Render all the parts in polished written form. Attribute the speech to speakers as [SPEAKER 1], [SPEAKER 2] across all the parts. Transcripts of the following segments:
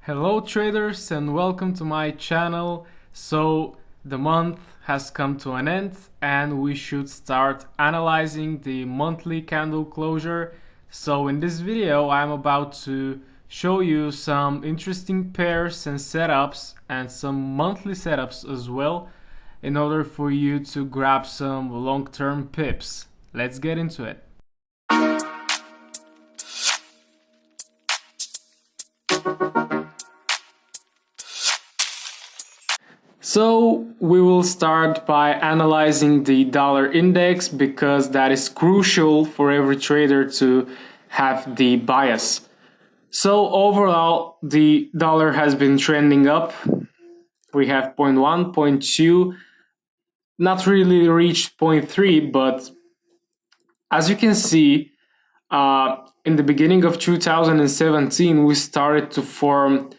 [SPEAKER 1] Hello traders and welcome to my channel. So the month has come to an end and we should start analyzing the monthly candle closure. So in this video I'm about to show you some interesting pairs and setups and some monthly setups as well in order for you to grab some long-term pips. Let's get into it. So we will start by analyzing the dollar index because that is crucial for every trader to have the bias. So overall, the dollar has been trending up. We have 0.1, 0.2, not really reached 0.3, but as you can see, in the beginning of 2017, we started to form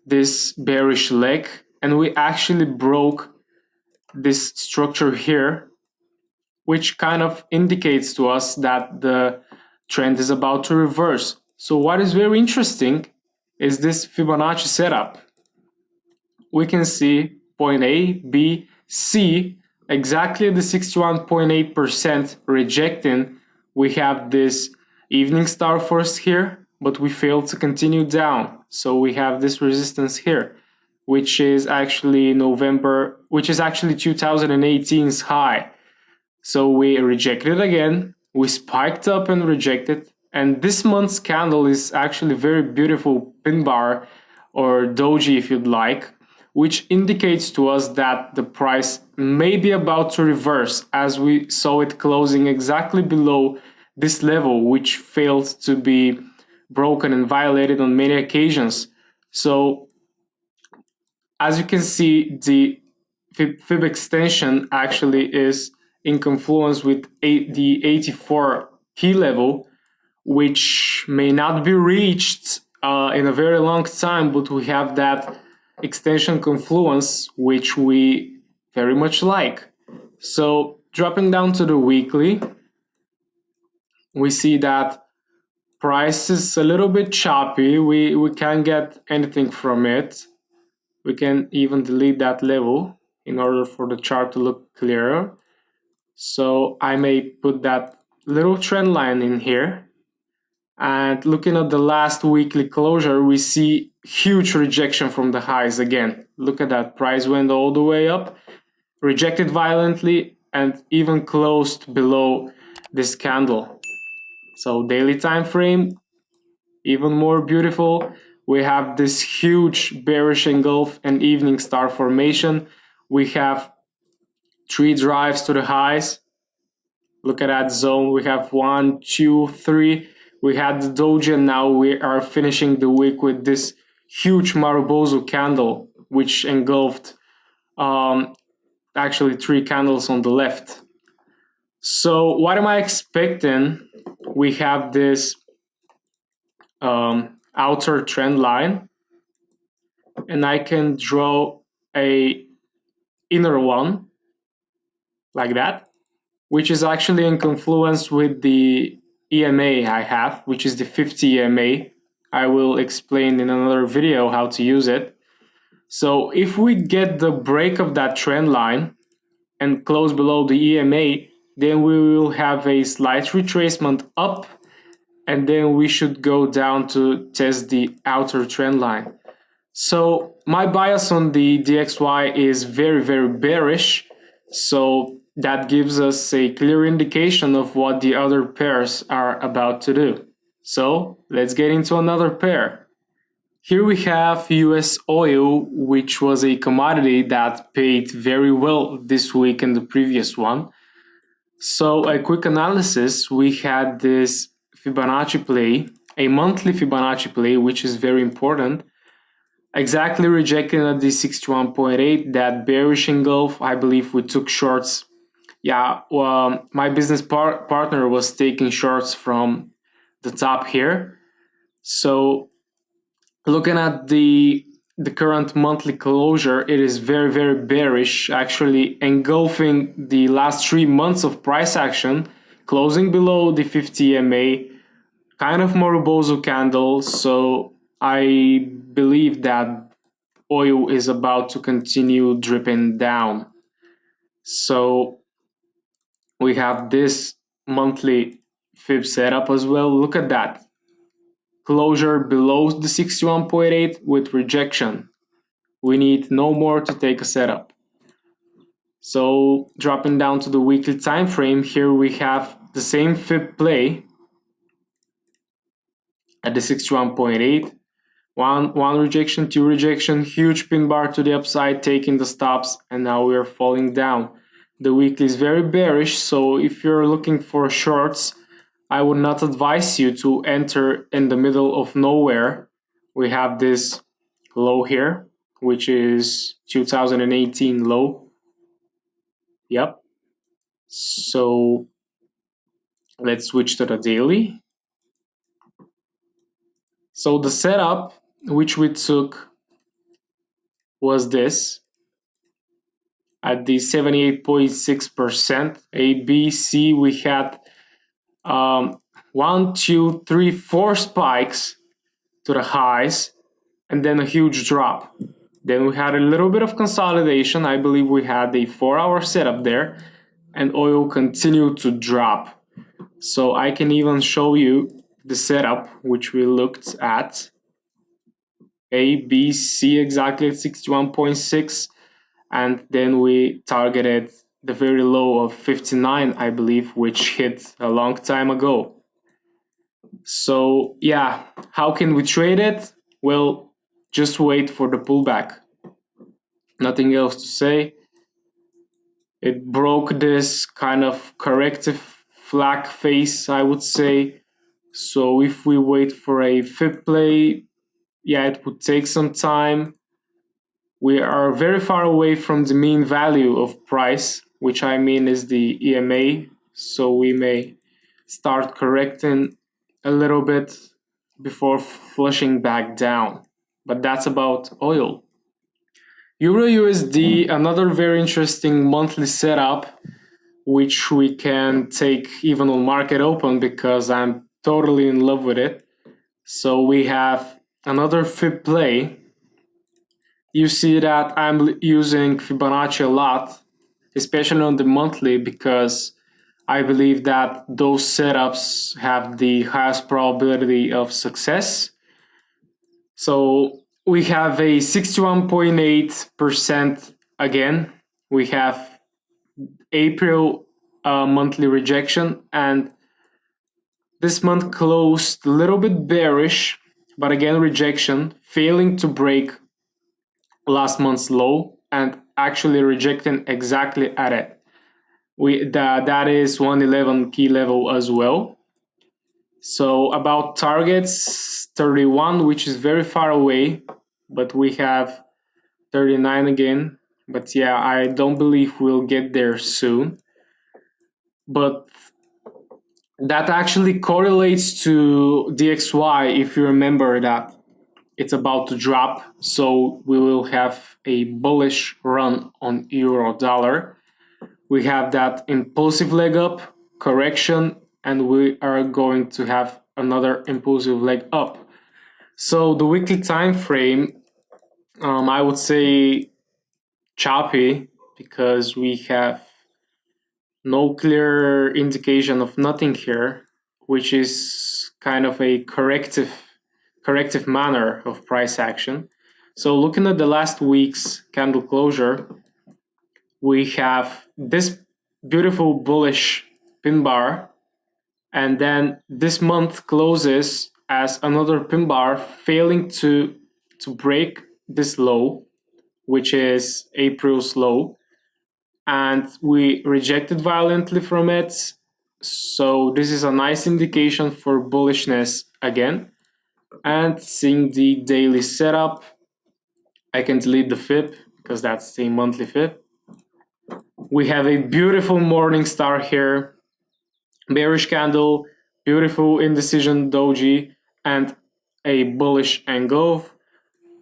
[SPEAKER 1] this bearish leg and we actually broke this structure here, which kind of indicates to us that the trend is about to reverse. So what is very interesting is this Fibonacci setup. We can see point A, B, C, exactly the 61.8% rejecting. We have this evening star first here, but we failed to continue down. So we have this resistance here, which is actually 2018's high. So we rejected it again, we spiked up and rejected, and this month's candle is actually very beautiful pin bar or doji if you'd like, which indicates to us that the price may be about to reverse as we saw it closing exactly below this level, which failed to be broken and violated on many occasions. So as you can see, the fib extension actually is in confluence with the 84 key level, which may not be reached in a very long time, but we have that extension confluence, which we very much like. So dropping down to the weekly, we see that price is a little bit choppy. We can't get anything from it. We can even delete that level in order for the chart to look clearer. So I may put that little trend line in here. And looking at the last weekly closure, we see huge rejection from the highs again. Look at that, price went all the way up, rejected violently, and even closed below this candle. So daily time frame, even more beautiful. We have this huge bearish engulf and evening star formation. We have 3 drives to the highs. Look at that zone. We have 1, 2, 3. We had the doji, and now we are finishing the week with this huge Marubozu candle, which engulfed actually 3 candles on the left. So what am I expecting? We have this outer trend line, and I can draw a inner one like that, which is actually in confluence with the EMA I have, which is the 50 EMA. I will explain in another video how to use it. So if we get the break of that trend line and close below the EMA, then we will have a slight retracement up, and then we should go down to test the outer trend line. So my bias on the DXY is very, very bearish. So that gives us a clear indication of what the other pairs are about to do. So let's get into another pair. Here we have US oil, which was a commodity that paid very well this week and the previous one. So a quick analysis, we had this Fibonacci play, a monthly Fibonacci play, which is very important. Exactly rejecting at the 61.8, that bearish engulf. I believe we took shorts. Yeah, well, my business partner was taking shorts from the top here. So looking at the current monthly closure, it is very, very bearish, actually engulfing the last 3 months of price action, closing below the 50 EMA, kind of Marubozu candle. So I believe that oil is about to continue dripping down. So we have this monthly fib setup as well. Look at that. Closure below the 61.8 with rejection. We need no more to take a setup. So dropping down to the weekly time frame, here we have the same fib play at the 61.8. One rejection, two rejection, huge pin bar to the upside, taking the stops, and now we are falling down. The weekly is very bearish, so if you're looking for shorts, I would not advise you to enter in the middle of nowhere. We have this low here, which is 2018 low. Yep. So let's switch to the daily. So the setup which we took was this at the 78.6%. A, B, C, we had 1, 2, 3, 4 spikes to the highs and then a huge drop. Then we had a little bit of consolidation. I believe we had a 4-hour setup there, and oil continued to drop. So I can even show you the setup which we looked at. A, B, C exactly at 61.6, and then we targeted the very low of 59, I believe, which hit a long time ago. So yeah, how can we trade it? Well, just wait for the pullback. Nothing else to say. It broke this kind of corrective flag face, I would say. So if we wait for a fib play, yeah, it would take some time. We are very far away from the mean value of price, which I mean is the EMA. So we may start correcting a little bit before flushing back down. But that's about oil. Euro USD, another very interesting monthly setup, which we can take even on market open because I'm totally in love with it. So we have another fib play. You see that I'm using Fibonacci a lot, especially on the monthly, because I believe that those setups have the highest probability of success. So we have a 61.8% again. We have April monthly rejection, and this month closed a little bit bearish, but again rejection, failing to break last month's low and actually rejecting exactly at it. That is 111 key level as well. So about targets, 31, which is very far away, but we have 39 again. But yeah, I don't believe we'll get there soon. But that actually correlates to DXY if you remember that it's about to drop. So we will have a bullish run on euro dollar. We have that impulsive leg up, correction, and we are going to have another impulsive leg up. So the weekly time frame, I would say choppy because we have no clear indication of nothing here, which is kind of a corrective manner of price action. So looking at the last week's candle closure, we have this beautiful bullish pin bar, and then this month closes as another pin bar, failing to break this low, which is April's low, and we rejected violently from it. So this is a nice indication for bullishness again. And seeing the daily setup, I can delete the fib because that's the monthly fib. We have a beautiful morning star here, bearish candle, beautiful indecision doji, and a bullish angle.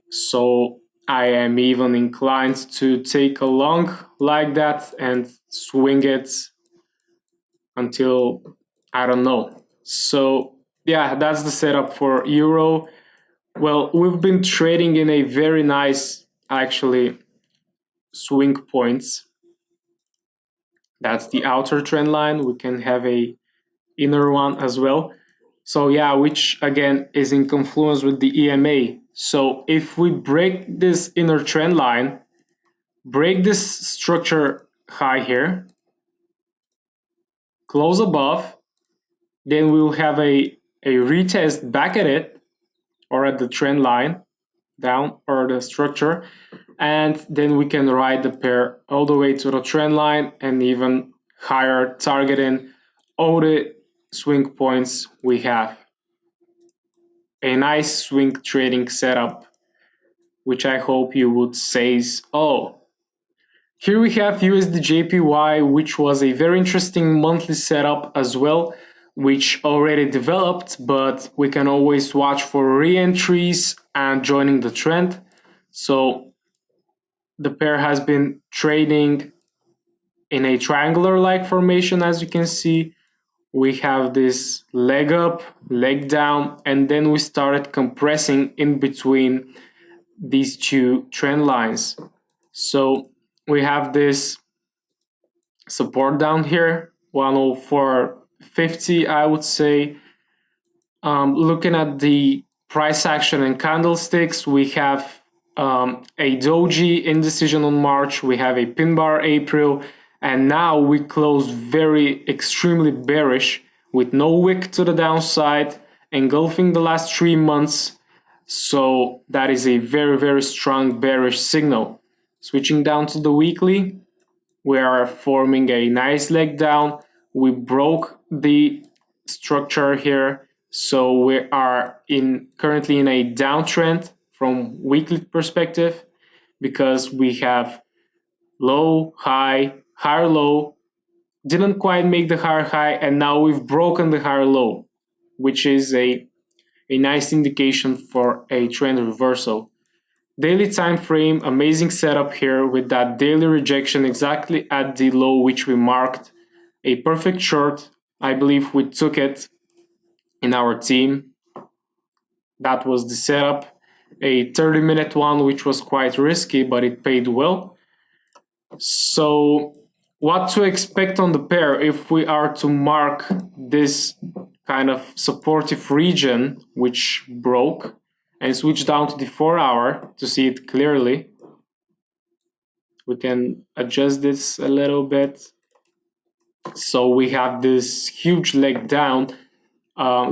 [SPEAKER 1] So I am even inclined to take a long like that and swing it until I don't know. So yeah, that's the setup for euro. Well, we've been trading in a very nice, actually, swing points. That's the outer trend line. We can have a inner one as well. So yeah, which again is in confluence with the EMA. So if we break this inner trend line, break this structure high here, close above, then we'll have a retest back at it or at the trend line down or the structure, and then we can ride the pair all the way to the trend line and even higher, targeting all the swing points we have. A nice swing trading setup, which I hope you would say. Oh, here we have USD JPY, which was a very interesting monthly setup as well, which already developed, but we can always watch for re-entries and joining the trend. So the pair has been trading in a triangular-like formation, as you can see. We have this leg up, leg down, and then we started compressing in between these two trend lines. So we have this support down here, 104.50, I would say. Looking at the price action and candlesticks, we have a doji indecision on March, we have a pin bar April, and now we close very extremely bearish with no wick to the downside, engulfing the last 3 months. So that is a very, very strong bearish signal. Switching down to the weekly, we are forming a nice leg down. We broke the structure here, so we are currently in a downtrend from weekly perspective, because we have low, high, higher low, didn't quite make the higher high, and now we've broken the higher low, which is a nice indication for a trend reversal. Daily time frame, amazing setup here with that daily rejection exactly at the low which we marked. A perfect short. I believe we took it in our team. That was the setup. A 30-minute one, which was quite risky, but it paid well. So what to expect on the pair if we are to mark this kind of supportive region which broke, and switch down to the 4-hour to see it clearly. We can adjust this a little bit. So we have this huge leg down,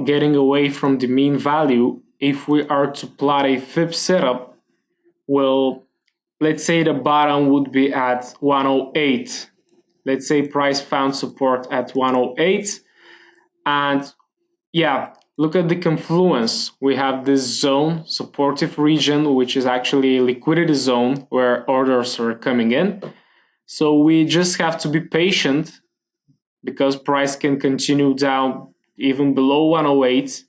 [SPEAKER 1] getting away from the mean value. If we are to plot a fib setup, well, let's say the bottom would be at 108. Let's say price found support at 108. And yeah, look at the confluence. We have this zone, supportive region, which is actually a liquidity zone where orders are coming in. So we just have to be patient, because price can continue down even below 108.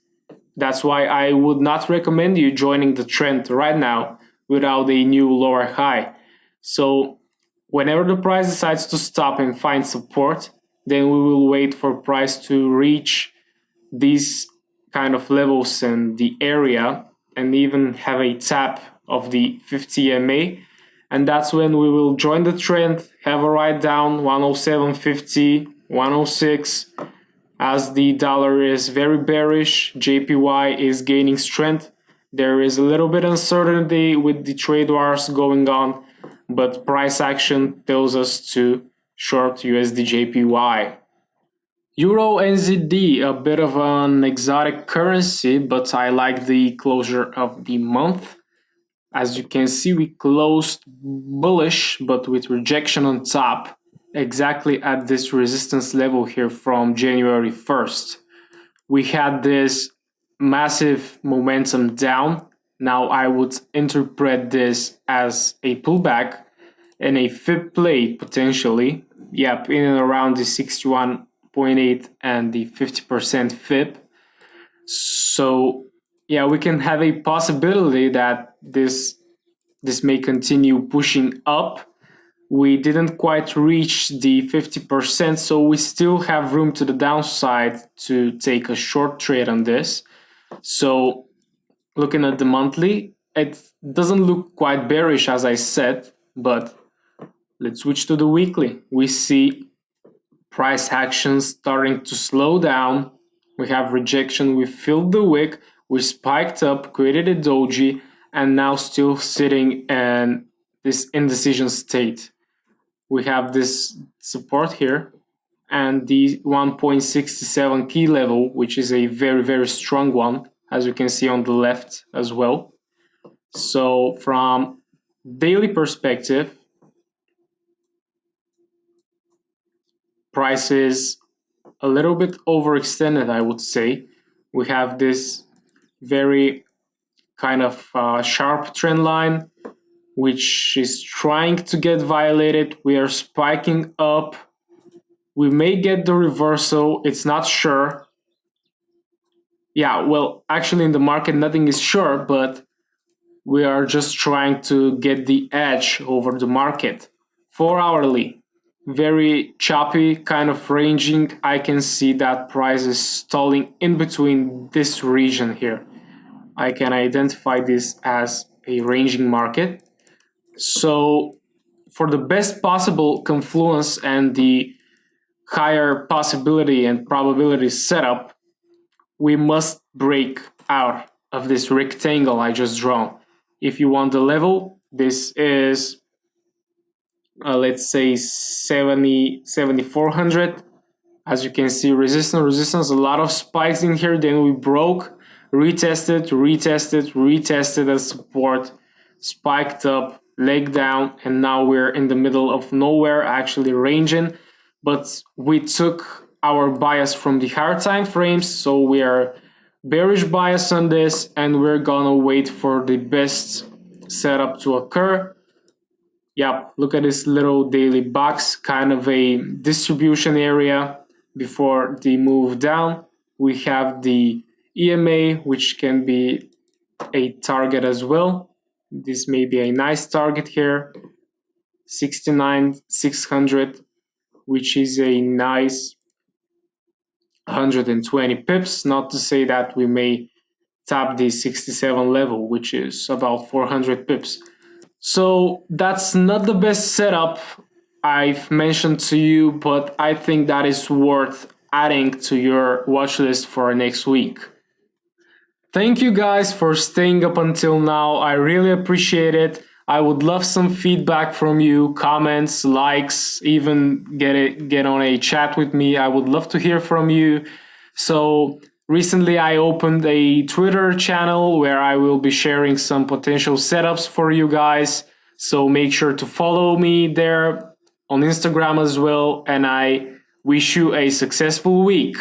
[SPEAKER 1] That's why I would not recommend you joining the trend right now without a new lower high. So whenever the price decides to stop and find support, then we will wait for price to reach these kind of levels in the area and even have a tap of the 50 MA. And that's when we will join the trend, have a ride down 107.50, 106. As the dollar is very bearish, JPY is gaining strength. There is a little bit uncertainty with the trade wars going on, but price action tells us to short USD JPY. Euro NZD, a bit of an exotic currency, but I like the closure of the month. As you can see, we closed bullish, but with rejection on top, exactly at this resistance level here from January 1st. We had this massive momentum down. Now I would interpret this as a pullback and a fib play potentially. Yep, in and around the 61.8 and the 50% fib. So yeah, we can have a possibility that this may continue pushing up. We didn't quite reach the 50%, so we still have room to the downside to take a short trade on this. So looking at the monthly, it doesn't look quite bearish as I said, but let's switch to the weekly. We see price action starting to slow down. We have rejection, we filled the wick, we spiked up, created a doji, and now still sitting in this indecision state. We have this support here and the 1.67 key level, which is a very, very strong one, as you can see on the left as well. So from daily perspective, price is a little bit overextended, I would say. We have this very kind of sharp trend line, which is trying to get violated. We are spiking up. We may get the reversal. It's not sure. Yeah, well, actually in the market, nothing is sure, but we are just trying to get the edge over the market. 4 hourly, very choppy, kind of ranging. I can see that price is stalling in between this region here. I can identify this as a ranging market. So for the best possible confluence and the higher possibility and probability setup, we must break out of this rectangle I just drawn. If you want the level, this is let's say 7400. As you can see, resistance, a lot of spikes in here. Then we broke, retested as support, spiked up, leg down, and now we're in the middle of nowhere, actually ranging. But we took our bias from the higher time frames, so we are bearish bias on this, and we're gonna wait for the best setup to occur. Yep, look at this little daily box, kind of a distribution area before the move down. We have the EMA, which can be a target as well. This may be a nice target here, 69,600, which is a nice 120 pips. Not to say that we may tap the 67 level, which is about 400 pips. So that's not the best setup I've mentioned to you, but I think that is worth adding to your watch list for next week. Thank you guys for staying up until now. I really appreciate it. I would love some feedback from you, comments, likes, even get on a chat with me. I would love to hear from you. So recently I opened a Twitter channel where I will be sharing some potential setups for you guys. So make sure to follow me there, on Instagram as well. And I wish you a successful week.